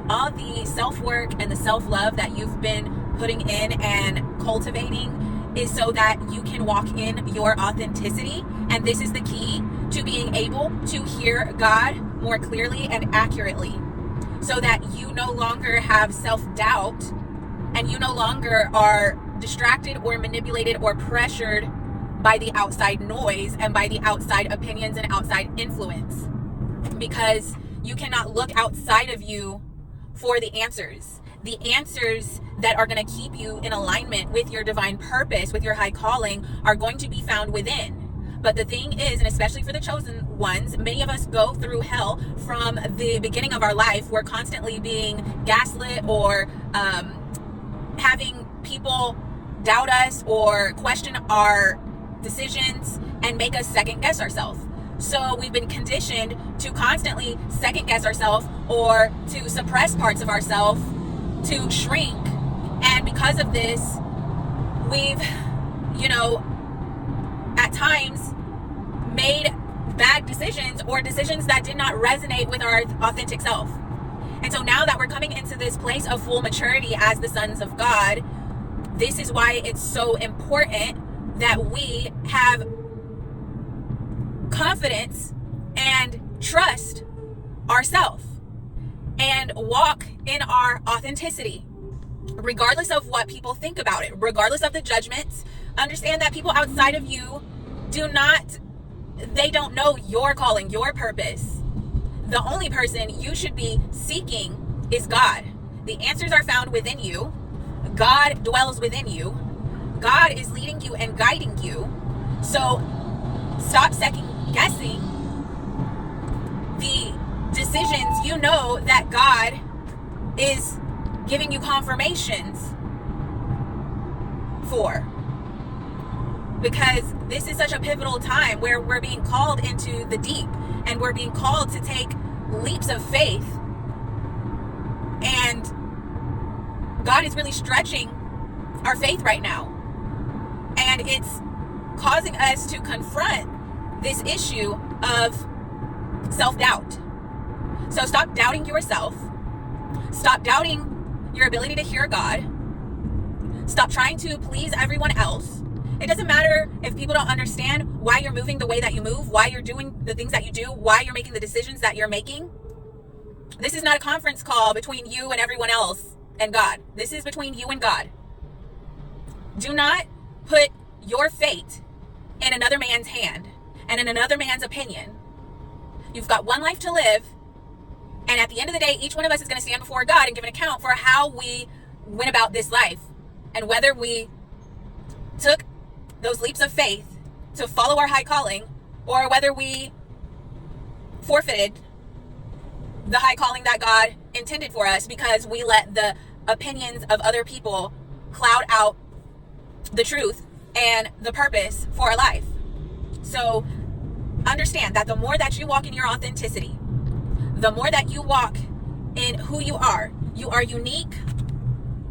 all the self-work and the self-love that you've been putting in and cultivating is so that you can walk in your authenticity. And this is the key to being able to hear God more clearly and accurately, so that you no longer have self-doubt and you no longer are distracted or manipulated or pressured by the outside noise and by the outside opinions and outside influence, because you cannot look outside of you for the answers that are going to keep you in alignment with your divine purpose, with your high calling, are going to be found within. But the thing is, and especially for the chosen ones, many of us go through hell from the beginning of our life. We're constantly being gaslit or having people doubt us or question our decisions and make us second guess ourselves. So we've been conditioned to constantly second guess ourselves or to suppress parts of ourselves, to shrink. And because of this, we've, at times made bad decisions or decisions that did not resonate with our authentic self. And so now that we're coming into this place of full maturity as the sons of God, this is why it's so important that we have confidence and trust ourselves and walk in our authenticity, regardless of what people think about it, regardless of the judgments. Understand that people outside of you they don't know your calling, your purpose. The only person you should be seeking is God. The answers are found within you. God dwells within you. God is leading you and guiding you. So stop second guessing the decisions you know that God is giving you confirmations for. Because this is such a pivotal time where we're being called into the deep and we're being called to take leaps of faith. And God is really stretching our faith right now. And it's causing us to confront this issue of self-doubt. So stop doubting yourself. Stop doubting your ability to hear God. Stop trying to please everyone else. It doesn't matter if people don't understand why you're moving the way that you move, why you're doing the things that you do, why you're making the decisions that you're making. This is not a conference call between you and everyone else and God. This is between you and God. Do not put your fate in another man's hand and in another man's opinion. You've got one life to live, and at the end of the day, each one of us is going to stand before God and give an account for how we went about this life and whether we took those leaps of faith to follow our high calling or whether we forfeited the high calling that God intended for us because we let the opinions of other people cloud out the truth and the purpose for our life. So understand that the more that you walk in your authenticity, the more that you walk in who you are unique.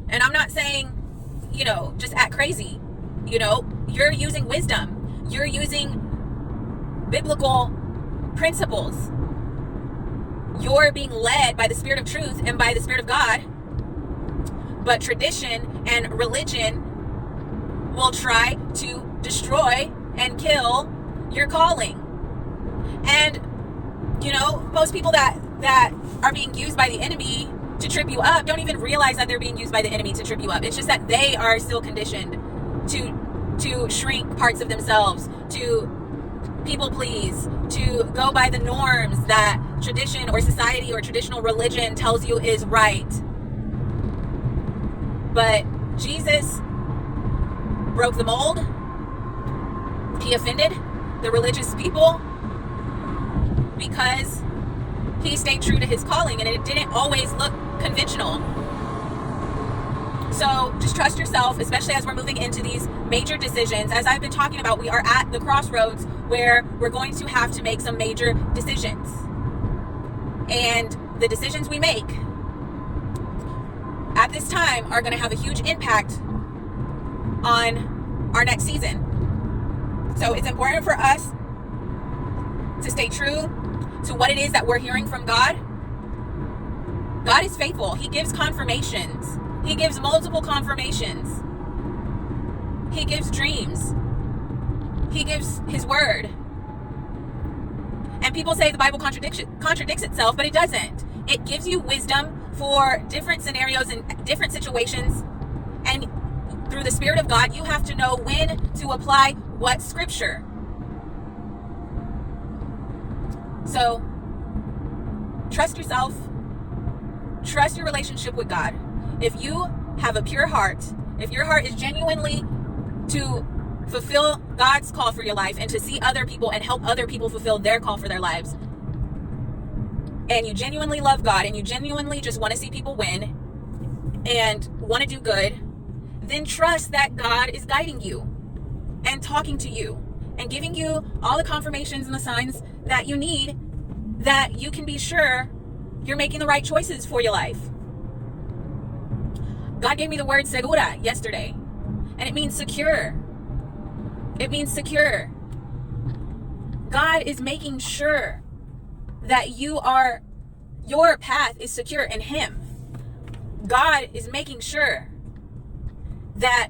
And I'm not saying, just act crazy. You're using wisdom. You're using biblical principles. You're being led by the Spirit of truth and by the Spirit of God. But tradition and religion will try to destroy and kill your calling. And, most people that are being used by the enemy to trip you up don't even realize that they're being used by the enemy to trip you up. It's just that they are still conditioned to shrink parts of themselves, to people please, to go by the norms that tradition or society or traditional religion tells you is right. But Jesus broke the mold. He offended the religious people because he stayed true to his calling, and it didn't always look conventional. So just trust yourself, especially as we're moving into these major decisions. As I've been talking about, we are at the crossroads where we're going to have to make some major decisions. And the decisions we make at this time are going to have a huge impact on our next season. So it's important for us to stay true to what it is that we're hearing from God. God is faithful. He gives confirmations. He gives multiple confirmations. He gives dreams. He gives his word. And people say the Bible contradicts itself, but it doesn't. It gives you wisdom for different scenarios and different situations. And through the Spirit of God, you have to know when to apply what scripture. So, trust yourself. Trust your relationship with God. If you have a pure heart, if your heart is genuinely to fulfill God's call for your life and to see other people and help other people fulfill their call for their lives, and you genuinely love God and you genuinely just want to see people win and want to do good, then trust that God is guiding you and talking to you and giving you all the confirmations and the signs that you need, that you can be sure you're making the right choices for your life. God gave me the word segura yesterday, and it means secure. It means secure. God is making sure that your path is secure in Him. God is making sure that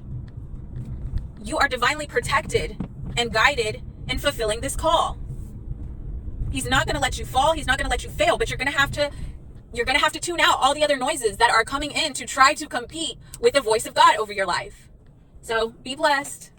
you are divinely protected and guided in fulfilling this call. He's not going to let you fall. He's not going to let you fail, but you're going to have to tune out all the other noises that are coming in to try to compete with the voice of God over your life. So be blessed.